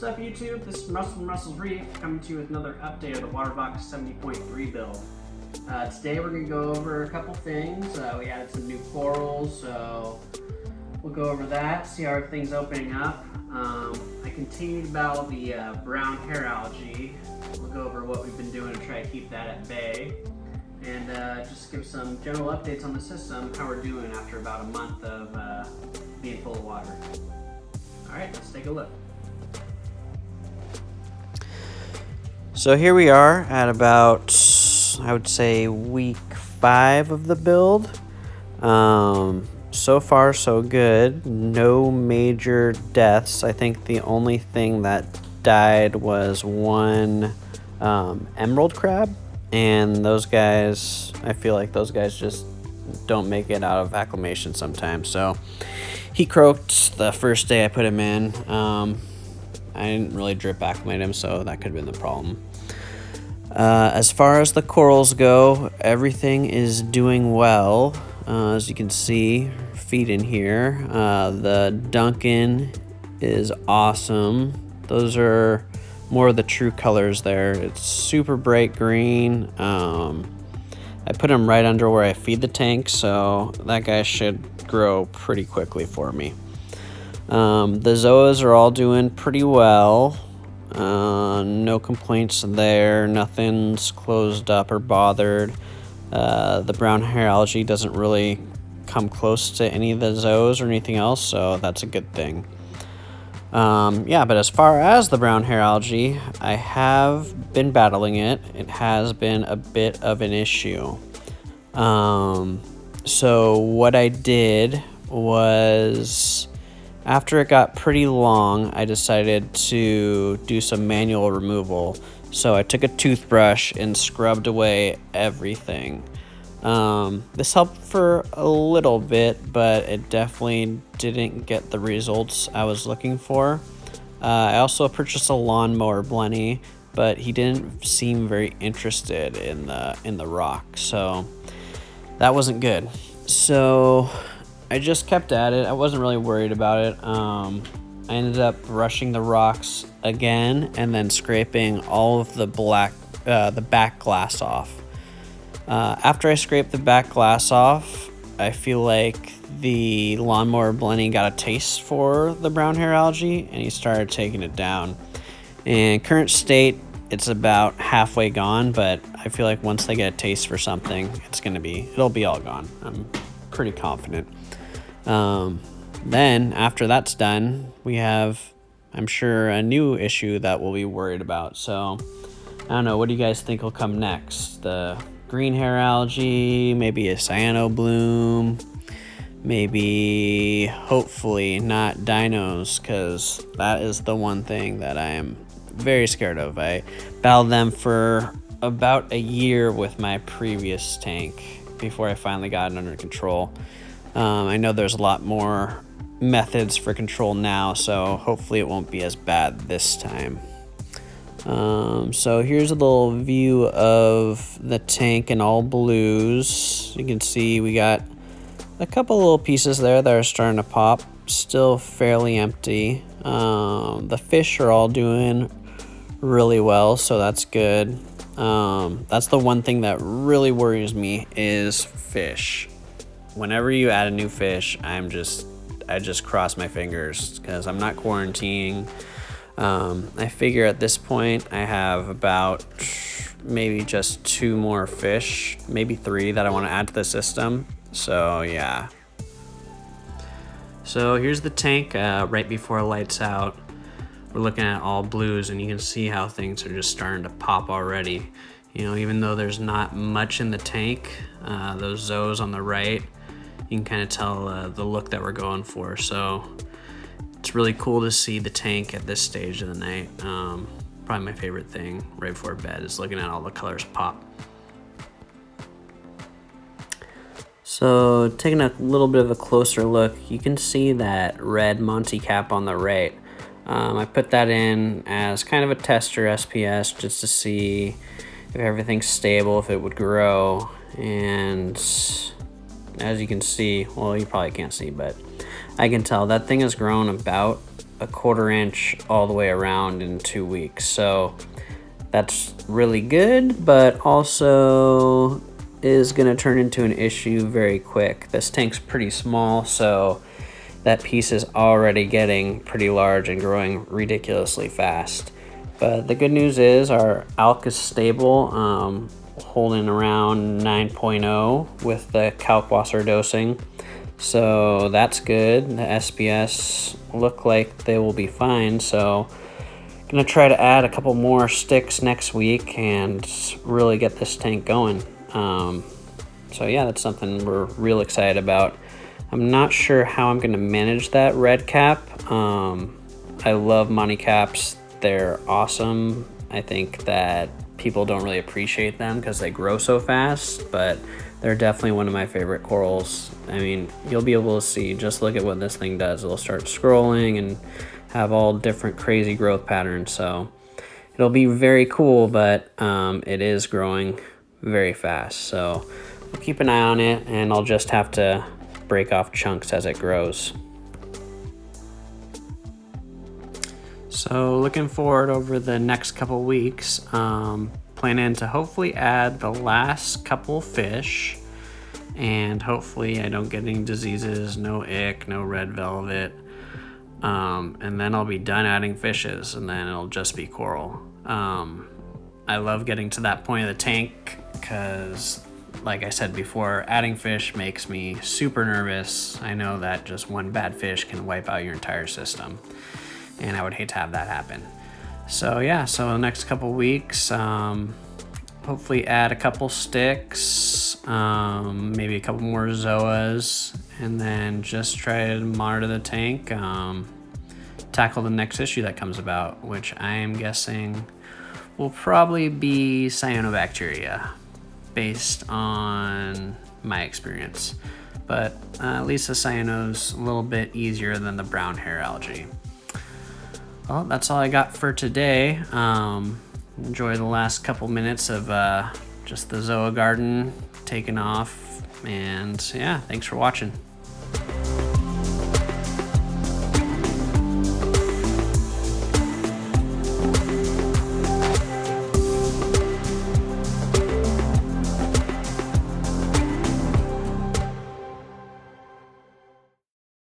up, YouTube? This is Russell from Russell's Reef coming to you with another update of the Waterbox 70.3 build. Today we're going to go over a couple things. We added some new corals, so we'll go over that, see how everything's opening up. I continued about the brown hair algae. We'll go over what we've been doing to try to keep that at bay. And just give some general updates on the system, how we're doing after about a month of being full of water. Alright, let's take a look. So here we are at about, I would say, week 5 of the build. So far so good. No major deaths. I think the only thing that died was one emerald crab. And those guys, I feel like those guys just don't make it out of acclimation sometimes. So he croaked the first day I put him in. I didn't really drip acclimate him, so that could have been the problem. As far as the corals go, everything is doing well. As you can see, feed in here. The Duncan is awesome. Those are more of the true colors there. It's super bright green. I put him right under where I feed the tank, so that guy should grow pretty quickly for me. The zoas are all doing pretty well. No complaints there. Nothing's closed up or bothered. The brown hair algae doesn't really come close to any of the zoas or anything else, so that's a good thing. Yeah, but as far as the brown hair algae, I have been battling it. It has been a bit of an issue. So what I did was, after it got pretty long, I decided to do some manual removal. So I took a toothbrush and scrubbed away everything. This helped for a little bit, but it definitely didn't get the results I was looking for. I also purchased a lawnmower Blenny, but he didn't seem very interested in the rock, so that wasn't good. So I just kept at it. I wasn't really worried about it. I ended up brushing the rocks again and then scraping all of the back glass off. After I scraped the back glass off, I feel like the lawnmower Blenny got a taste for the brown hair algae and he started taking it down. In current state, it's about halfway gone, but I feel like once they get a taste for something, it'll be all gone. I'm pretty confident. Then after that's done, we have, I'm sure, a new issue that we'll be worried about. So I don't know, what do you guys think will come next? The green hair algae, maybe a cyano bloom, maybe, hopefully not dinos, because that is the one thing that I am very scared of. I battled them for about a year with my previous tank before I finally got it under control. I know there's a lot more methods for control now, so hopefully it won't be as bad this time. So here's a little view of the tank in all blues. You can see we got a couple little pieces there that are starting to pop. Still fairly empty. The fish are all doing really well, so that's good. That's the one thing that really worries me is fish. Whenever you add a new fish, I just cross my fingers because I'm not quarantining. I figure at this point I have about maybe just 2 more fish, maybe 3 that I want to add to the system. So yeah. So here's the tank right before lights out. We're looking at all blues and you can see how things are just starting to pop already. You know, even though there's not much in the tank, those zoas on the right, you can kind of tell the look that we're going for. So it's really cool to see the tank at this stage of the night. Probably my favorite thing right before bed is looking at all the colors pop. So taking a little bit of a closer look, you can see that red Monty cap on the right. I put that in as kind of a tester SPS just to see if everything's stable, if it would grow. And as you can see, well, you probably can't see, but I can tell that thing has grown about a 1/4 inch all the way around in 2 weeks. So that's really good, but also is going to turn into an issue very quick. This tank's pretty small, so that piece is already getting pretty large and growing ridiculously fast. But the good news is our alk is stable, holding around 9.0 with the Kalkwasser dosing. So that's good. The SPS look like they will be fine. So gonna try to add a couple more sticks next week and really get this tank going. So yeah, that's something we're real excited about. I'm not sure how I'm gonna manage that red cap. I love Monty caps. They're awesome. I think that people don't really appreciate them because they grow so fast, but they're definitely one of my favorite corals. I mean, you'll be able to see, just look at what this thing does. It'll start scrolling and have all different crazy growth patterns. So it'll be very cool, but it is growing very fast. So we'll keep an eye on it, and I'll just have to break off chunks as it grows. So looking forward over the next couple weeks, planning to hopefully add the last couple fish, and hopefully I don't get any diseases, no ick, no red velvet, and then I'll be done adding fishes, and then it'll just be coral. I love getting to that point of the tank because, like I said before, adding fish makes me super nervous. I know that just one bad fish can wipe out your entire system, and I would hate to have that happen. So yeah, so the next couple weeks, hopefully add a couple sticks, maybe a couple more zoas, and then just try to monitor the tank, tackle the next issue that comes about, which I am guessing will probably be cyanobacteria based on my experience. But at least the cyano's a little bit easier than the brown hair algae. Well, that's all I got for today. Enjoy the last couple minutes of just the zoa garden taking off. And yeah, thanks for watching.